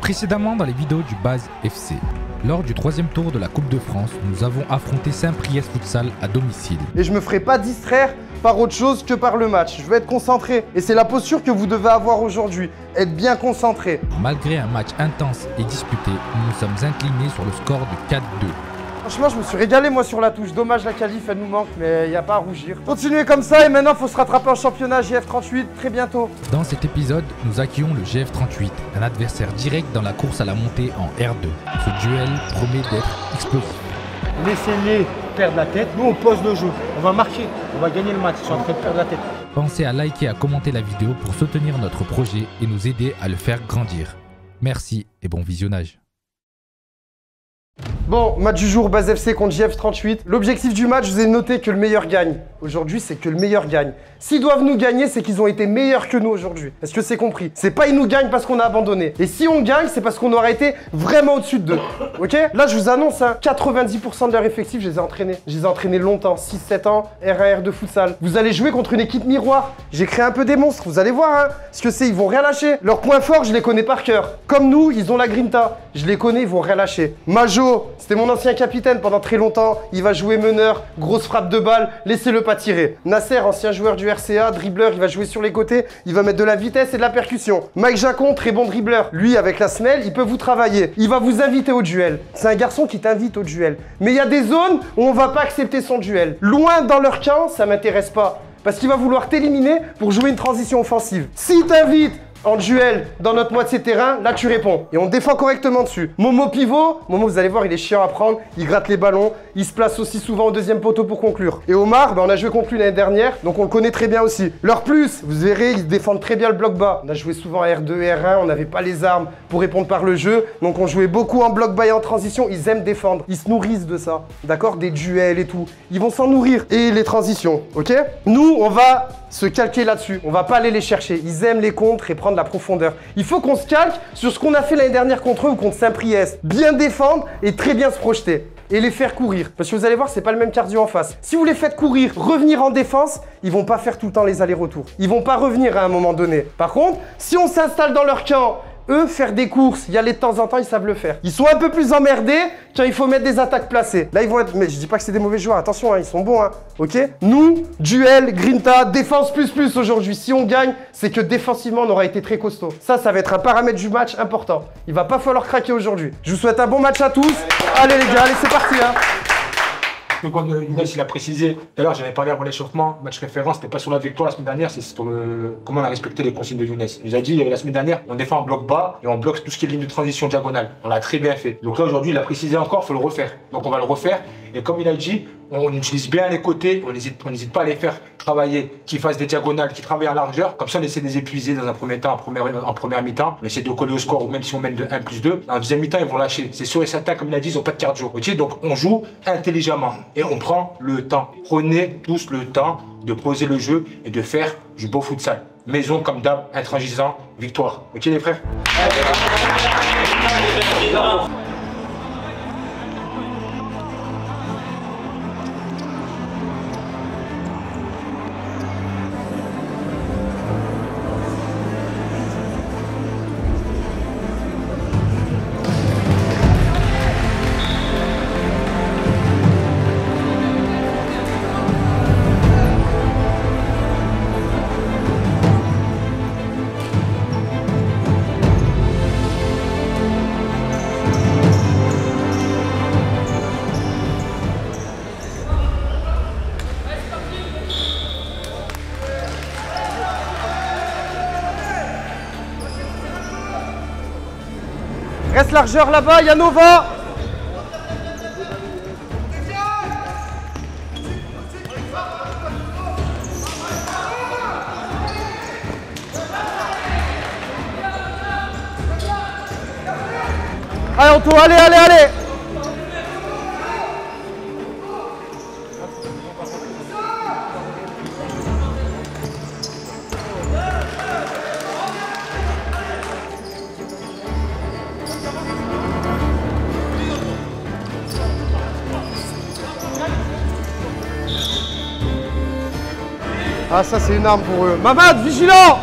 Précédemment dans les vidéos du Base FC, lors du 3e tour de la Coupe de France, nous avons affronté Saint-Priest Futsal à domicile. Et je me ferai pas distraire par autre chose que par le match. Je veux être concentré. Et c'est la posture que vous devez avoir aujourd'hui. Être bien concentré. Malgré un match intense et disputé, nous nous sommes inclinés sur le score de 4-2. Franchement, je me suis régalé moi sur la touche. Dommage, la qualif, elle nous manque, mais il n'y a pas à rougir. Continuez comme ça et maintenant, il faut se rattraper en championnat JF38 très bientôt. Dans cet épisode, nous accueillons le GF38, un adversaire direct dans la course à la montée en R2. Ce duel promet d'être explosif. Laissez-les perdre la tête. Nous, on pose le jeu. On va marquer. On va gagner le match. Ils sont en train de perdre la tête. Pensez à liker et à commenter la vidéo pour soutenir notre projet et nous aider à le faire grandir. Merci et bon visionnage. Bon, match du jour, Base FC contre JF38. L'objectif du match, je vous ai noté que le meilleur gagne. Aujourd'hui, c'est que le meilleur gagne. S'ils doivent nous gagner, c'est qu'ils ont été meilleurs que nous aujourd'hui. Est-ce que c'est compris? C'est pas ils nous gagnent parce qu'on a abandonné. Et si on gagne, c'est parce qu'on aurait été vraiment au-dessus d'eux. Ok? Là, je vous annonce, hein, 90% de leur effectif, je les ai entraînés. Je les ai entraînés longtemps, 6-7 ans, R1, R2 futsal. Vous allez jouer contre une équipe miroir. J'ai créé un peu des monstres, vous allez voir, hein. Ce que c'est, ils vont rien lâcher. Leurs points forts, je les connais par cœur. Comme nous, ils ont la grinta. Je les connais, ils vont rien lâcher. Majo, c'était mon ancien capitaine pendant très longtemps. Il va jouer meneur, grosse frappe de balle, laissez-le pas tirer. Nasser, ancien joueur du RCA, dribbleur, il va jouer sur les côtés, il va mettre de la vitesse et de la percussion. Mike Jacon, très bon dribbleur. Lui, avec la semelle, il peut vous travailler. Il va vous inviter au duel. C'est un garçon qui t'invite au duel. Mais il y a des zones où on va pas accepter son duel. Loin dans leur camp, ça m'intéresse pas. Parce qu'il va vouloir t'éliminer pour jouer une transition offensive. S'il t'invite en duel dans notre moitié de terrain, là tu réponds. Et on défend correctement dessus. Momo pivot, Momo vous allez voir il est chiant à prendre, il gratte les ballons, il se place aussi souvent au deuxième poteau pour conclure. Et Omar, on a joué contre lui l'année dernière, donc on le connaît très bien aussi. Leur plus, vous verrez, ils défendent très bien le bloc bas. On a joué souvent à R2 et R1, on n'avait pas les armes pour répondre par le jeu, donc on jouait beaucoup en bloc bas et en transition, ils aiment défendre. Ils se nourrissent de ça, d'accord? Des duels et tout. Ils vont s'en nourrir. Et les transitions, ok? Nous, on va se calquer là-dessus. On va pas aller les chercher. Ils aiment les contres et prendre la profondeur. Il faut qu'on se calque sur ce qu'on a fait l'année dernière contre eux ou contre Saint-Priest. Bien défendre et très bien se projeter. Et les faire courir. Parce que vous allez voir, c'est pas le même cardio en face. Si vous les faites courir, revenir en défense, ils vont pas faire tout le temps les allers-retours. Ils vont pas revenir à un moment donné. Par contre, si on s'installe dans leur camp, eux, faire des courses, y aller de temps en temps, ils savent le faire. Ils sont un peu plus emmerdés quand il faut mettre des attaques placées. Là, ils vont être... Mais je dis pas que c'est des mauvais joueurs, attention, hein, ils sont bons, hein, ok? Nous, duel, grinta, défense plus aujourd'hui. Si on gagne, c'est que défensivement, on aura été très costaud. Ça va être un paramètre du match important. Il va pas falloir craquer aujourd'hui. Je vous souhaite un bon match à tous. Allez les gars, allez, c'est parti, hein. Comme Younes il a précisé, tout à l'heure j'avais parlé avant l'échauffement, match référence, c'était pas sur la victoire la semaine dernière, c'est sur comment on a respecté les consignes de Younes. Il nous a dit la semaine dernière, on défend en bloc bas et on bloque tout ce qui est ligne de transition diagonale. On l'a très bien fait. Donc là aujourd'hui il a précisé encore, il faut le refaire. Donc on va le refaire et comme il a dit, on utilise bien les côtés, on n'hésite pas à les faire travailler, qu'ils fassent des diagonales, qu'ils travaillent en largeur. Comme ça, on essaie de les épuiser dans un premier temps, en première mi-temps. On essaie de coller au score, ou même si on mène de 1+2. En deuxième mi-temps, ils vont lâcher. C'est sûr et certain, comme il a dit, ils n'ont pas de cardio. Okay, donc, on joue intelligemment et on prend le temps. Prenez tous le temps de poser le jeu et de faire du beau futsal. Maison, comme d'hab, intransigeant, victoire. Ok, les frères? Reste largeur là-bas, Yanova. Allez Anto, allez. Ah ça c'est une arme pour eux. Mamad, vigilant!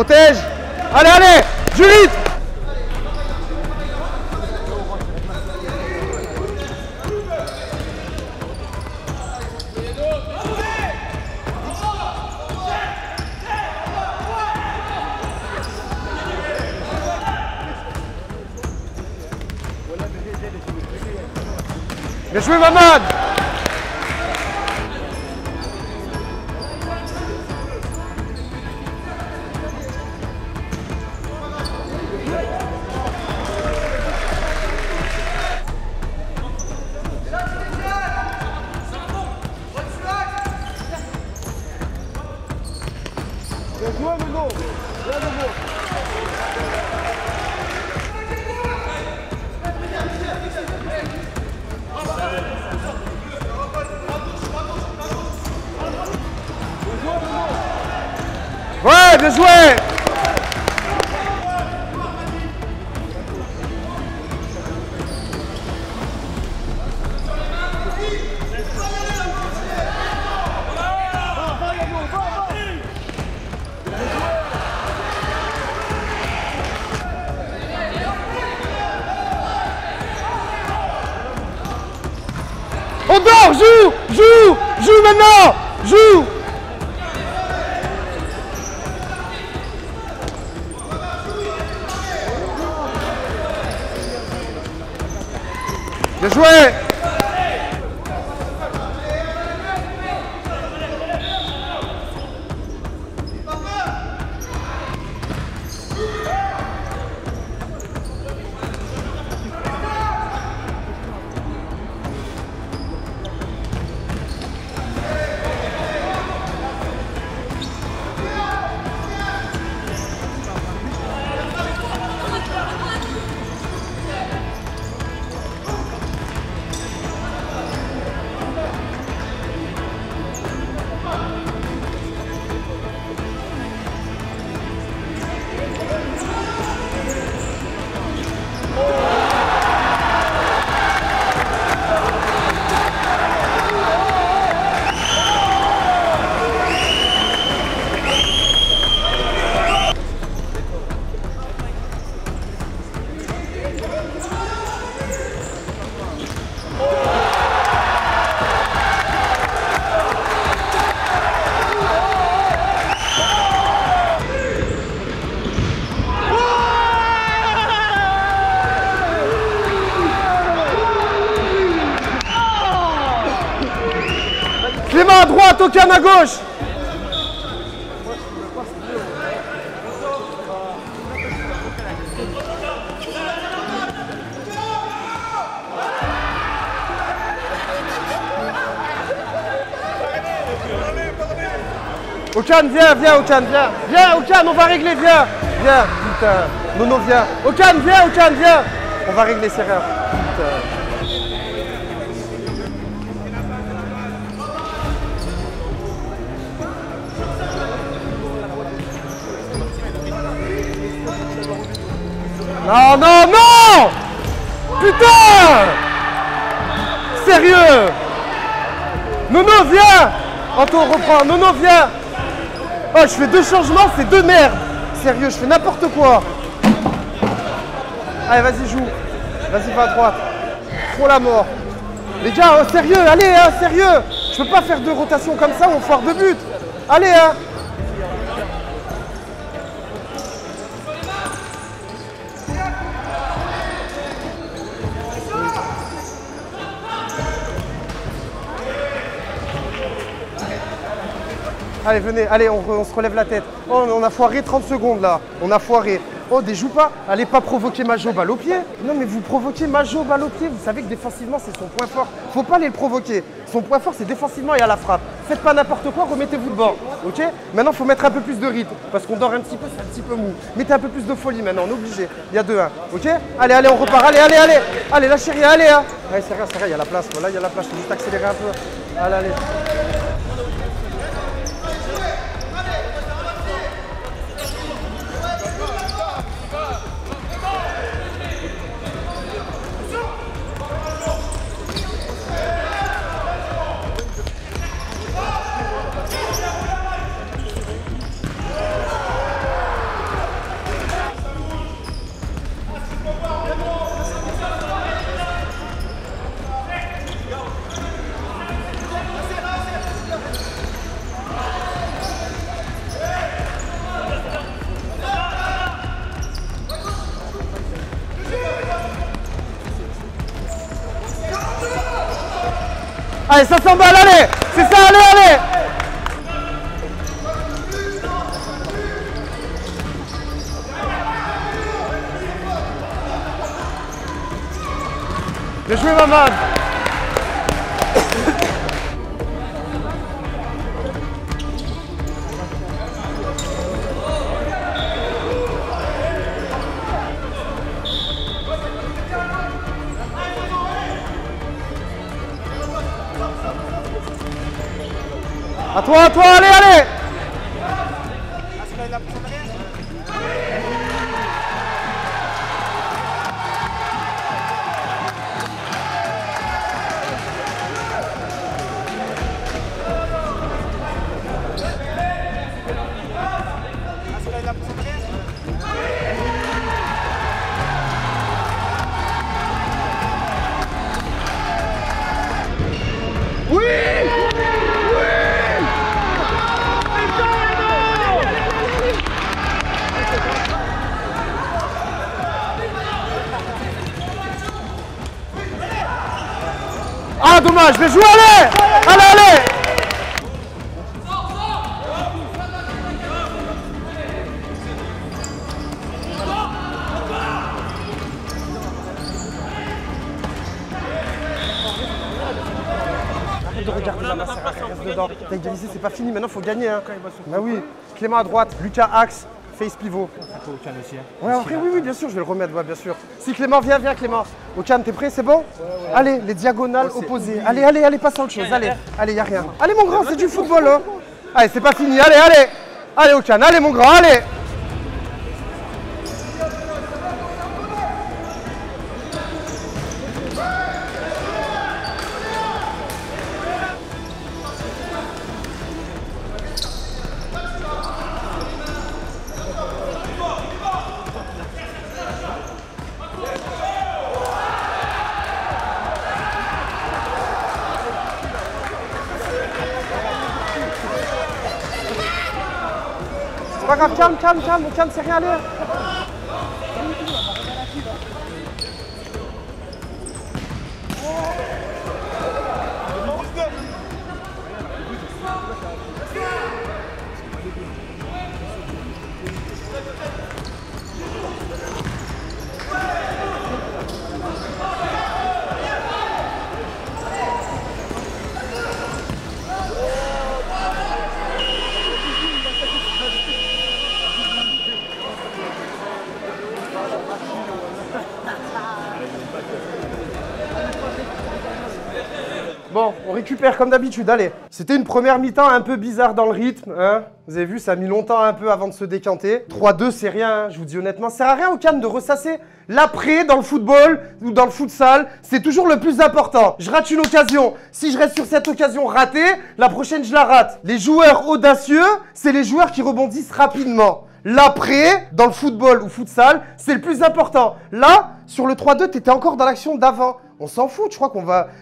Protège. Allez, allez. Julie. Bien joué, Mamad. Ouais, bien joué. On dort, joue maintenant, joue. Bien joué. Clément à droite, Okan à gauche. Okan, viens, Okan, viens. Viens, Okan, on va régler, viens. Viens, putain. Nono, viens. Okan, viens. On va régler ces erreurs. Putain. Non. Putain. Sérieux. Nono, viens. Anto, reprends. Nono, viens. Oh, je fais 2 changements, c'est 2 merdes. Sérieux, je fais n'importe quoi. Allez, vas-y, joue. Vas-y, va à droite. Trop la mort. Les gars, sérieux, allez, hein, sérieux. Je peux pas faire 2 rotations comme ça, on foire 2 buts. Allez, hein. Allez, venez, allez, on se relève la tête. Oh, on a foiré 30 secondes là. On a foiré. Oh, des joue pas. Allez pas provoquer Majo balle au pied. Non, mais vous provoquez Majo balle au pied. Vous savez que défensivement, c'est son point fort. Faut pas aller le provoquer. Son point fort, c'est défensivement et à la frappe. Faites pas n'importe quoi, remettez-vous de bord. Ok? Maintenant, faut mettre un peu plus de rythme. Parce qu'on dort un petit peu, c'est un petit peu mou. Mettez un peu plus de folie maintenant, on est obligé. Il y a 2-1. Ok? Allez, on repart. Allez. Allez, lâchez rien, allez, hein. Allez, c'est rien, il y a la place. Là, il y a la place. Faut juste accélérer un peu. Allez. Allez, ça s'emballe, allez. C'est ça, allez, allez. Bien joué, Mamad. À toi, allez, allez. Ah, dommage, je vais jouer, allez. Allez, allez. Arrête de regarder la masse, reste dedans. T'as égalisé, c'est pas fini, maintenant faut gagner. Hein. Bah oui, Clément à droite, Lucas axe, face pivot. Ouais, après, oui, bien sûr, je vais le remettre, ouais, bien sûr. Si Clément, viens, Clément. Okan, t'es prêt, c'est bon? Ouais. Allez, les diagonales opposées. Allez, passe à autre chose, allez, y a rien. Allez, mon grand, c'est du football, hein. Allez, c'est pas fini, allez, Okan, allez, mon grand, allez. Pas grave, calme, c'est rien, allez. Bon, on récupère comme d'habitude, allez. C'était une première mi-temps un peu bizarre dans le rythme, hein. Vous avez vu, ça a mis longtemps un peu avant de se décanter. 3-2, c'est rien, hein, je vous dis honnêtement. Ça sert à rien au calme de ressasser l'après dans le football ou dans le futsal. C'est toujours le plus important. Je rate une occasion. Si je reste sur cette occasion ratée, la prochaine, je la rate. Les joueurs audacieux, c'est les joueurs qui rebondissent rapidement. L'après, dans le football ou futsal, c'est le plus important. Là, sur le 3-2, t'étais encore dans l'action d'avant. On s'en fout, tu crois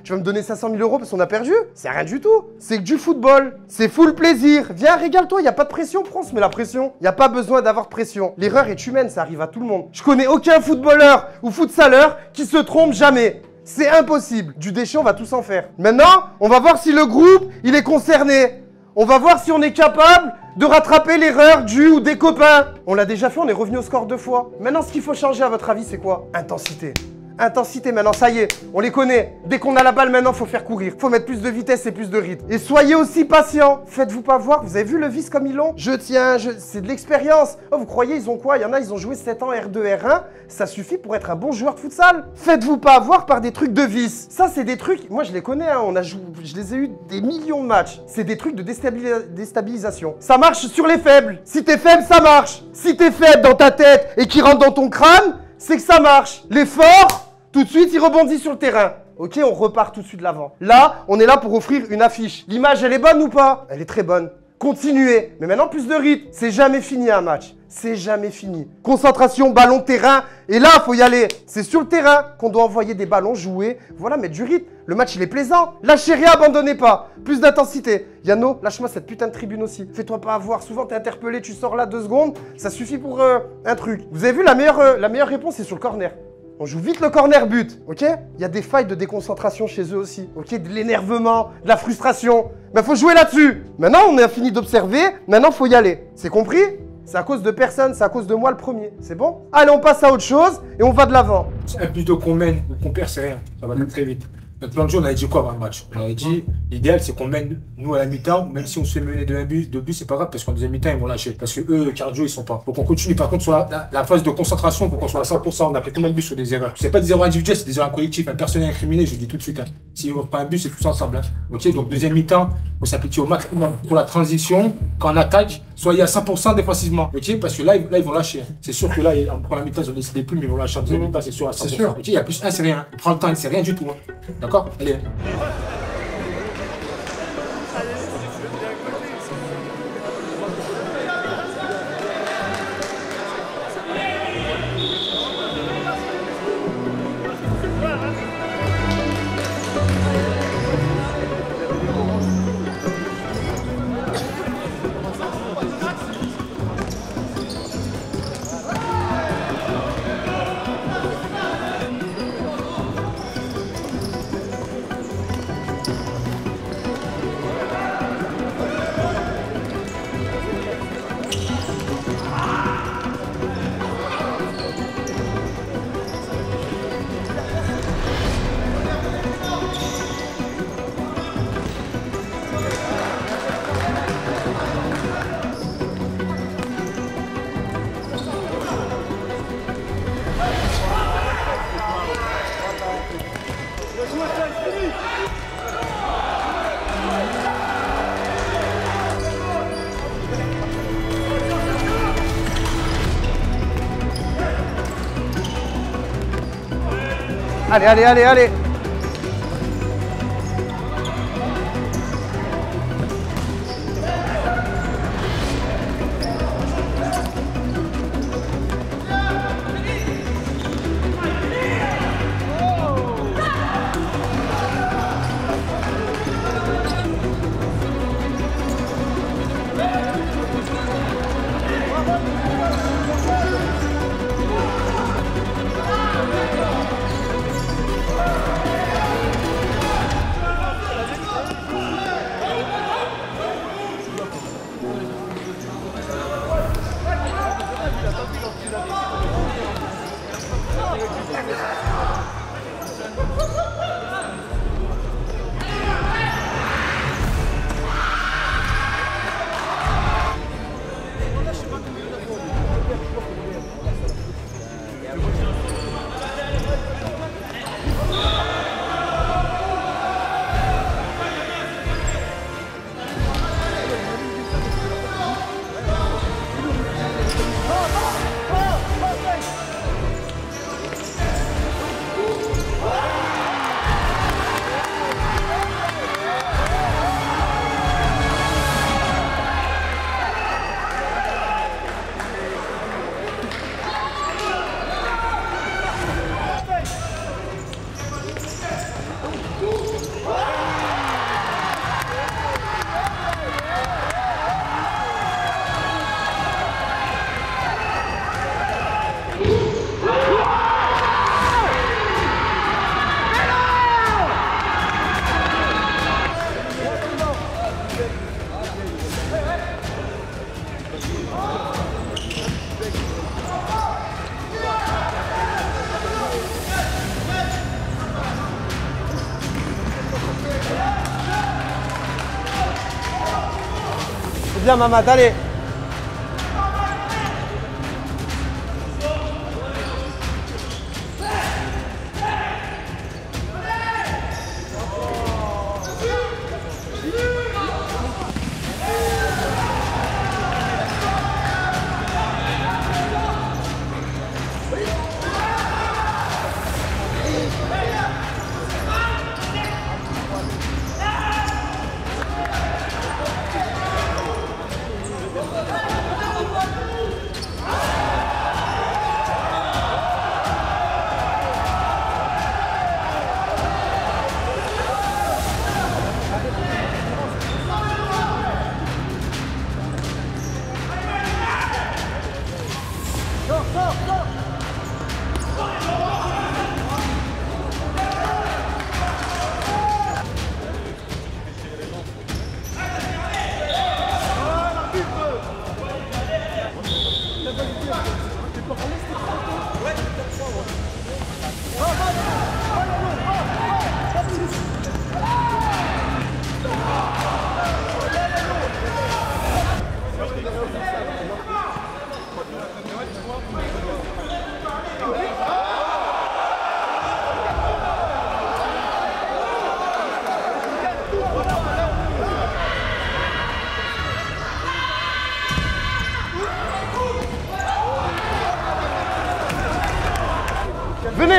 tu vas me donner 500 000 € parce qu'on a perdu? C'est rien du tout. C'est que du football. C'est full plaisir. Viens, régale-toi, il n'y a pas de pression, prends, on se met la pression. Il n'y a pas besoin d'avoir de pression. L'erreur est humaine, ça arrive à tout le monde. Je connais aucun footballeur ou futsaleur qui se trompe jamais. C'est impossible. Du déchet, on va tous en faire. Maintenant, on va voir si le groupe, il est concerné. On va voir si on est capable de rattraper l'erreur du ou des copains. On l'a déjà fait, on est revenu au score 2 fois. Maintenant, ce qu'il faut changer, à votre avis, c'est quoi? Intensité. Intensité maintenant, ça y est, on les connaît. Dès qu'on a la balle maintenant, faut faire courir. Faut mettre plus de vitesse et plus de rythme. Et soyez aussi patients. Faites-vous pas voir, vous avez vu le vice comme ils l'ont? Je tiens, c'est de l'expérience. Oh, vous croyez, ils ont quoi? Il y en a, ils ont joué 7 ans R2, R1. Ça suffit pour être un bon joueur de futsal. Faites-vous pas avoir par des trucs de vice. Ça, c'est des trucs, moi je les connais, hein. Je les ai eu des millions de matchs. C'est des trucs de déstabilisation. Ça marche sur les faibles. Si t'es faible, ça marche. Si t'es faible dans ta tête et qui rentre dans ton crâne, c'est que ça marche. Les forts, tout de suite, il rebondit sur le terrain. Ok, on repart tout de suite de l'avant. Là, on est là pour offrir une affiche. L'image, elle est bonne ou pas? Elle est très bonne. Continuez. Mais maintenant, plus de rythme. C'est jamais fini un match. C'est jamais fini. Concentration, ballon, terrain. Et là, faut y aller. C'est sur le terrain qu'on doit envoyer des ballons, jouer. Voilà, mettre du rythme. Le match, il est plaisant. Lâchez rien, abandonnez pas. Plus d'intensité. Yano, lâche-moi cette putain de tribune aussi. Fais-toi pas avoir. Souvent, t'es interpellé, tu sors là 2 secondes. Ça suffit pour un truc. Vous avez vu, la meilleure réponse, c'est sur le corner. On joue vite le corner but, ok? Il y a des failles de déconcentration chez eux aussi, ok? De l'énervement, de la frustration. Mais faut jouer là-dessus. Maintenant, on a fini d'observer. Maintenant, faut y aller. C'est compris? C'est à cause de personne, c'est à cause de moi le premier. C'est bon? Allez, on passe à autre chose et on va de l'avant. Un but de qu'on mène ou qu'on perd, c'est rien. Ça va très vite. Notre plan de jeu, on avait dit quoi avant le match? On avait dit, l'idéal, c'est qu'on mène, nous, à la mi-temps, même si on se fait mener de 1 but, 2 buts, c'est pas grave, parce qu'en deuxième mi-temps, ils vont lâcher. Parce que eux, cardio, ils sont pas. Faut qu'on continue. Par contre, sur la phase de concentration, pour qu'on soit à 100%, on a pris combien de buts sur des erreurs? C'est pas des erreurs individuelles, c'est des erreurs collectives. Un personne incriminé, je le dis tout de suite. Hein. Si on prend un but, c'est tous ensemble. Hein. Ok, donc deuxième mi-temps, faut s'appliquer au maximum pour la transition. Quand on attaque, soyez à 100% défensivement. Ok, parce que là, ils vont lâcher. C'est sûr que là, en première mi-temps, ils ont décidé plus, mais ils vont lâcher en deuxième mi-temps, c'est sûr à 100%. C'est sûr. Ok, il y a plus un, c'est rien. On prend le temps, c'est rien du tout. Hein. D'accord? Allez. Allez, allez, allez, allez. C'est bien, Mamad, allez.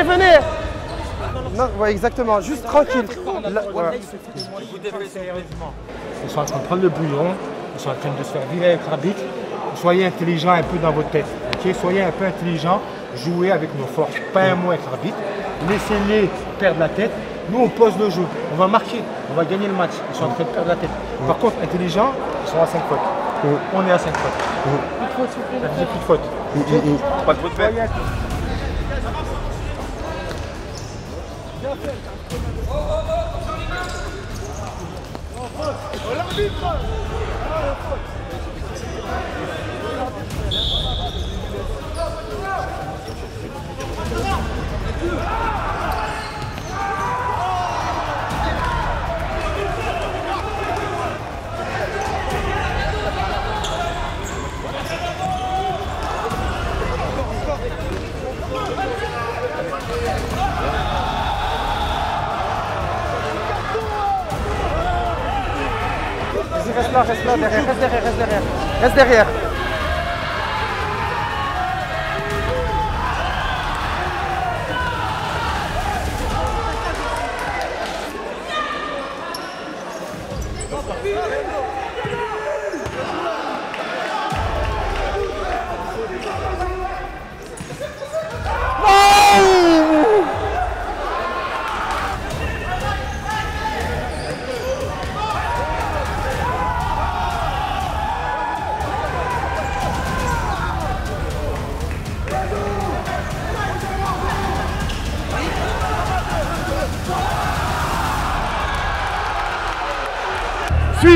venez. Non, ouais, exactement, juste tranquille. Voilà. Sérieusement. Ils sont en train de prendre le bouillon, ils sont en train de se faire virer avec l'arbitre. Soyez intelligents un peu dans votre tête. Okay? Soyez un peu intelligents, jouez avec nos forces, pas un mot avec l'arbitre. Laissez-les perdre la tête. Nous, on pose le jeu. On va marquer, on va gagner le match. Ils sont en train de perdre la tête. Par contre, intelligents, ils sont à 5 fautes. On est à 5 fautes. Plus de fautes, s'il vous plaît. Ça faisait plus de fautes. Pas de faute faite. Reste là, derrière, reste derrière.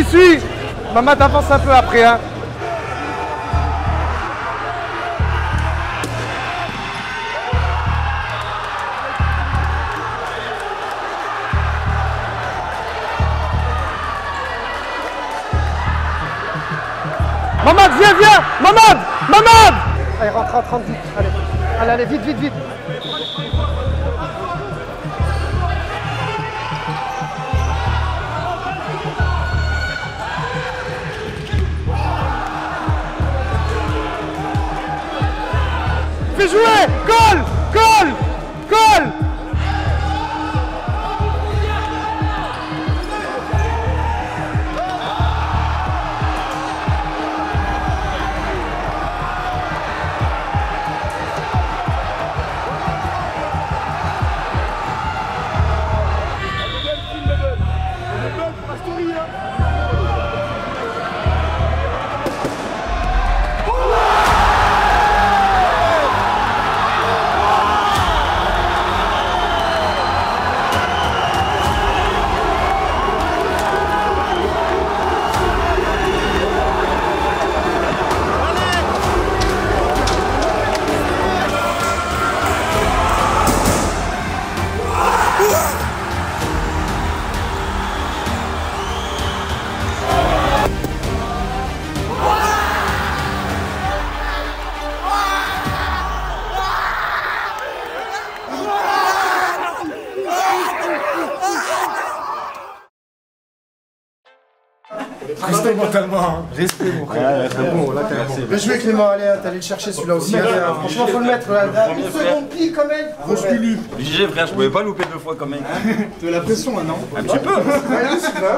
Suis. Mamad avance un peu après. Hein. Mamad, viens. Mamad. Allez, rentre vite. Allez, vite. Fais jouer! Goal! Respect mentalement. Respect, mon frère. Bien joué, Clément. Allez, t'es allé le chercher celui-là aussi. Allez, franchement, faut le mettre. Une seconde pile quand même. JG, frère, je pouvais pas louper 2 fois quand même. Tu as la pression maintenant. Un petit peu.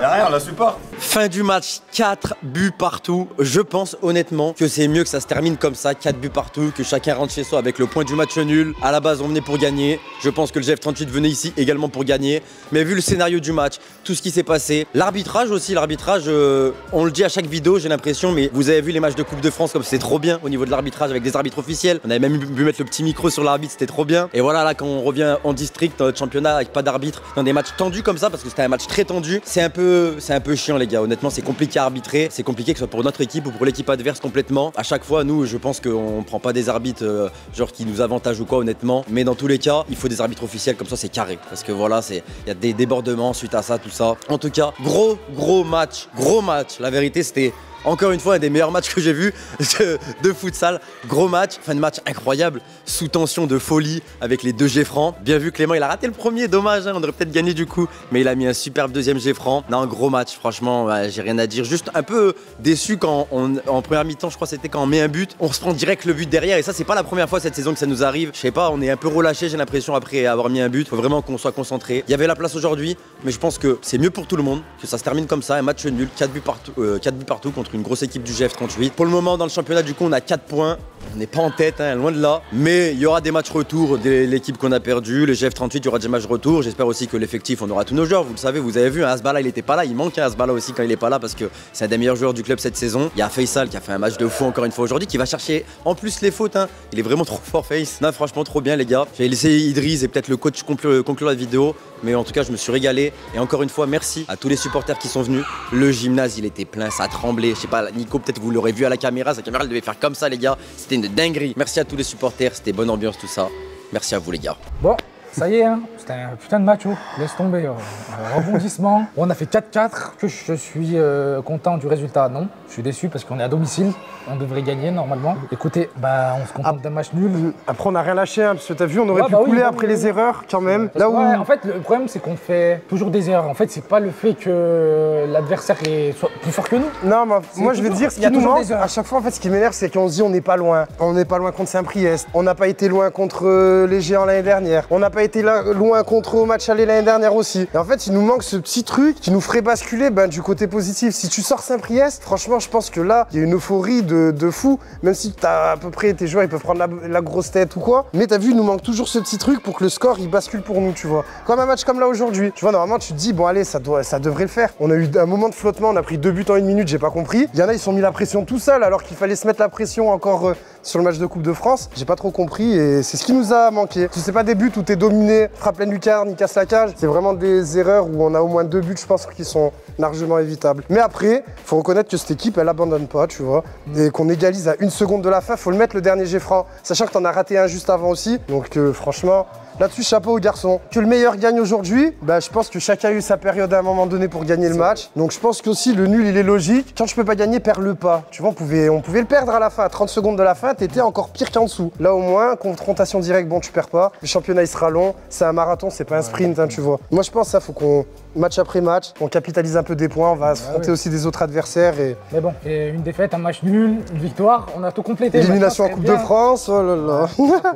Y'a rien, on la supporte. Fin du match, 4 buts partout. Je pense honnêtement que c'est mieux que ça se termine comme ça, 4 buts partout, que chacun rentre chez soi avec le point du match nul. À la base, on venait pour gagner. Je pense que le GF38 venait ici également pour gagner. Mais vu le scénario du match, tout ce qui s'est passé, l'arbitrage aussi, on le dit à chaque vidéo, j'ai l'impression, mais vous avez vu les matchs de Coupe de France comme c'est trop bien au niveau de l'arbitrage avec des arbitres officiels. On avait même pu mettre le petit micro sur l'arbitre, c'était trop bien. Et voilà, là, quand on revient en district, dans notre championnat, avec pas d'arbitre, dans des matchs tendus comme ça, parce que c'était un match très tendu, c'est un peu chiant, les gars. Honnêtement, c'est compliqué à arbitrer. C'est compliqué que ce soit pour notre équipe ou pour l'équipe adverse complètement. À chaque fois, nous, je pense qu'on prend pas des arbitres genre qui nous avantagent ou quoi, honnêtement. Mais dans tous les cas, il faut des arbitres officiels, comme ça, c'est carré. Parce que voilà, il y a des débordements suite à ça, tout ça. En tout cas, gros match. La vérité, c'était Encore une fois, un des meilleurs matchs que j'ai vu de futsal. Gros match, fin de match incroyable, sous tension de folie avec les 2 G-francs. Bien vu, Clément, il a raté le premier, dommage, hein, on aurait peut-être gagné du coup. Mais il a mis un superbe deuxième G-franc. Non, un gros match, franchement, ouais, j'ai rien à dire. Juste un peu déçu quand en première mi-temps, je crois c'était quand on met un but, on se prend direct le but derrière. Et ça, c'est pas la première fois cette saison que ça nous arrive. Je sais pas, on est un peu relâché, j'ai l'impression, après avoir mis un but. Faut vraiment qu'on soit concentré. Il y avait la place aujourd'hui, mais je pense que c'est mieux pour tout le monde, que ça se termine comme ça, un match nul, 4 buts partout contre une grosse équipe du GF38. Pour le moment, dans le championnat, du coup, on a 4 points. On n'est pas en tête, hein, loin de là. Mais il y aura des matchs retour de l'équipe qu'on a perdue. Le GF38, il y aura des matchs retour. J'espère aussi que l'effectif, on aura tous nos joueurs. Vous le savez, vous avez vu, hein, Asbala, il était pas là. Il manque un Asbala aussi quand il est pas là parce que c'est un des meilleurs joueurs du club cette saison. Il y a Faisal qui a fait un match de fou encore une fois aujourd'hui, qui va chercher en plus les fautes. Hein. Il est vraiment trop fort, Face. Non, franchement, trop bien, les gars. J'ai laissé Idriss et peut-être le coach conclure la vidéo. Mais en tout cas, je me suis régalé. Et encore une fois, merci à tous les supporters qui sont venus. Le gymnase, il était plein, ça tremblait. Je sais pas, Nico, peut-être vous l'aurez vu à la caméra. Sa caméra, elle devait faire comme ça, les gars. C'était une dinguerie. Merci à tous les supporters. C'était bonne ambiance, tout ça. Merci à vous, les gars. Bon, ça y est, hein, c'était un putain de match. Laisse tomber. Rebondissement. On a fait 4-4. Que je suis content du résultat? Non. Je suis déçu parce qu'on est à domicile. On devrait gagner normalement. Écoutez, bah, on se contente d'un match nul. Après, on n'a rien lâché, hein, parce que t'as vu, on aurait pu couler après les erreurs quand même. Là où... Ouais, en fait, le problème, c'est qu'on fait toujours des erreurs. En fait, c'est pas le fait que l'adversaire soit plus fort que nous. Non, mais moi, je vais te dire, ce qui nous manque, à chaque fois, en fait, ce qui m'énerve, c'est qu'on se dit on n'est pas loin. On n'est pas loin contre Saint-Priest. On n'a pas été loin contre les Géants l'année dernière. On n'a pas été loin contre au match aller l'année dernière aussi. Et en fait, il nous manque ce petit truc qui nous ferait basculer du côté positif. Si tu sors Saint-Priest, franchement, je pense que là, il y a une euphorie de fou. Même si t'as à peu près tes joueurs, ils peuvent prendre la grosse tête ou quoi. Mais t'as vu, il nous manque toujours ce petit truc pour que le score, il bascule pour nous, tu vois. Comme un match comme là aujourd'hui. Tu vois, normalement, tu te dis, bon, allez, ça devrait le faire. On a eu un moment de flottement, on a pris 2 buts en 1 minute, j'ai pas compris. Il y en a, ils sont mis la pression tout seul alors qu'il fallait se mettre la pression encore sur le match de Coupe de France. J'ai pas trop compris et c'est ce qui nous a manqué. Si c'est pas des buts où t'es dominé, frappe pleine lucarne, il casse la cage. C'est vraiment des erreurs où on a au moins 2 buts, je pense, qui sont largement évitables. Mais après, faut reconnaître que cette équipe, elle abandonne pas, tu vois. Et qu'on égalise à 1 seconde de la fin, faut le mettre le dernier G-franc. Sachant que t'en as raté un juste avant aussi. Donc franchement, là-dessus, chapeau aux garçons. Que le meilleur gagne aujourd'hui, je pense que chacun a eu sa période à un moment donné pour gagner le match. Donc je pense qu'aussi le nul, il est logique. Quand tu peux pas gagner, perds-le pas. Tu vois, on pouvait le perdre à la fin. À 30 secondes de la fin, t'étais encore pire qu'en dessous. Là au moins, confrontation directe, bon, tu perds pas. Le championnat, il sera long. C'est un marathon, c'est pas un sprint, hein, tu vois. Moi, je pense ça, faut qu'on, match après match, on capitalise un peu des points. On va affronter aussi des autres adversaires. Mais bon, et une défaite, un match nul, une victoire, on a tout complété. Élimination en Coupe de France, oh là là.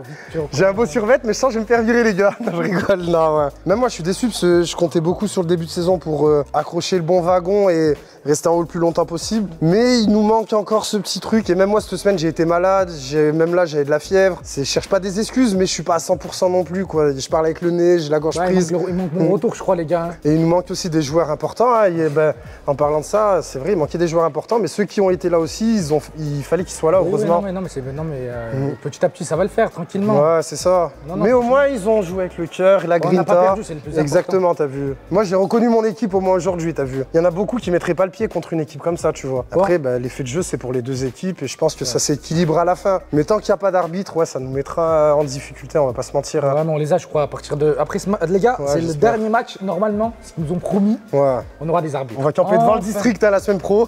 J'ai un beau survêt, mais je sens que je vais me faire virer, les gars. Je rigole, non, ouais. Même moi, je suis déçu parce que je comptais beaucoup sur le début de saison pour accrocher le bon wagon et rester en haut le plus longtemps possible. Mais il nous manque encore ce petit truc. Et même moi, cette semaine, j'ai été malade. Même là, j'avais de la fièvre. Je cherche pas des excuses, mais je suis pas à 100% non plus, quoi. Je parle avec le nez, j'ai la gorge prise. Il manque mon retour, je crois, les gars. Et il nous manque aussi des joueurs importants. Hein. En parlant de ça, c'est vrai, il manquait des joueurs importants. Mais ceux qui ont été là aussi, il fallait qu'ils soient là, heureusement. Petit à petit, ça va le faire, tranquillement. Ouais, c'est ça. Mais au moins, ils ont joué avec le cœur, la grinta. On n'a pas perdu, c'est le plus important. Exactement, t'as vu. Moi, j'ai reconnu mon équipe au moins aujourd'hui, t'as vu. Il y en a beaucoup qui mettraient pas le pied contre une équipe comme ça, tu vois. Après, l'effet de jeu, c'est pour les deux équipes et je pense que ça s'équilibre à la fin. Mais tant qu'il n'y a pas d'arbitre, ouais, ça nous mettra en difficulté, on va pas se mentir. Ouais, mais on les a, je crois, à partir de. Après, les gars, c'est le dernier match, normalement, ce qu'ils nous ont promis. Ouais. On aura des arbitres. On va camper devant le district la semaine pro.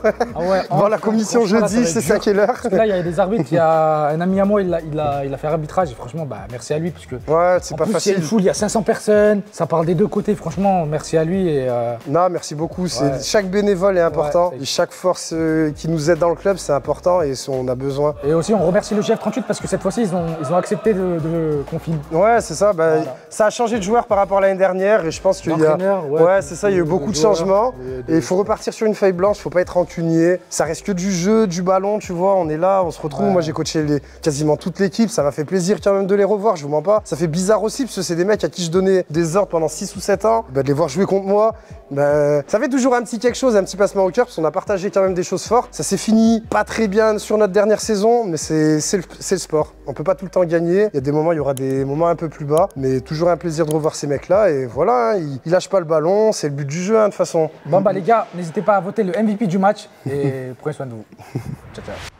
Devant la commission jeudi, c'est ça quelle heure. Là, il y a des arbitres, il y a un ami à moi, il a fait arbitrage et franchement, merci à lui parce que. Ouais, c'est pas facile. Il y a 500 personnes, ça parle des deux côtés, franchement, merci à lui. Et non, merci beaucoup. Chaque bénévole est important. Et chaque force qui nous aide dans le club, c'est important et on a besoin. Et aussi, on remercie le GF38 parce que cette fois-ci, ils ont accepté de confier. Ouais, c'est ça. Ça a changé de joueur par rapport à l'année dernière et je pense qu'il y a. Ouais, c'est ça, il y a eu beaucoup de changements. Et il faut repartir sur une feuille blanche, faut pas être rancunier. Ça reste que du jeu, du ballon, tu vois. On est là, on se retrouve. Moi, j'ai coaché quasiment toute l'équipe. Ça m'a fait plaisir quand même de les revoir, je vous mens pas. Ça fait bizarre aussi parce que c'est des mecs à qui je donnais des ordres pendant 6 ou 7 ans. De les voir jouer contre moi, ça fait toujours un petit quelque chose, un petit passement au cœur parce qu'on a partagé quand même des choses fortes. Ça s'est fini pas très bien sur notre dernière saison, mais c'est le sport. On peut pas tout le temps gagner. Il y a des moments, il y aura des moments un peu plus bas, mais toujours un plaisir de revoir ces mecs-là. Et voilà, ils lâchent pas le ballon, c'est le but du jeu de toute façon. Bon les gars, n'hésitez pas à voter le MVP du match et prenez soin de vous. Ciao ciao.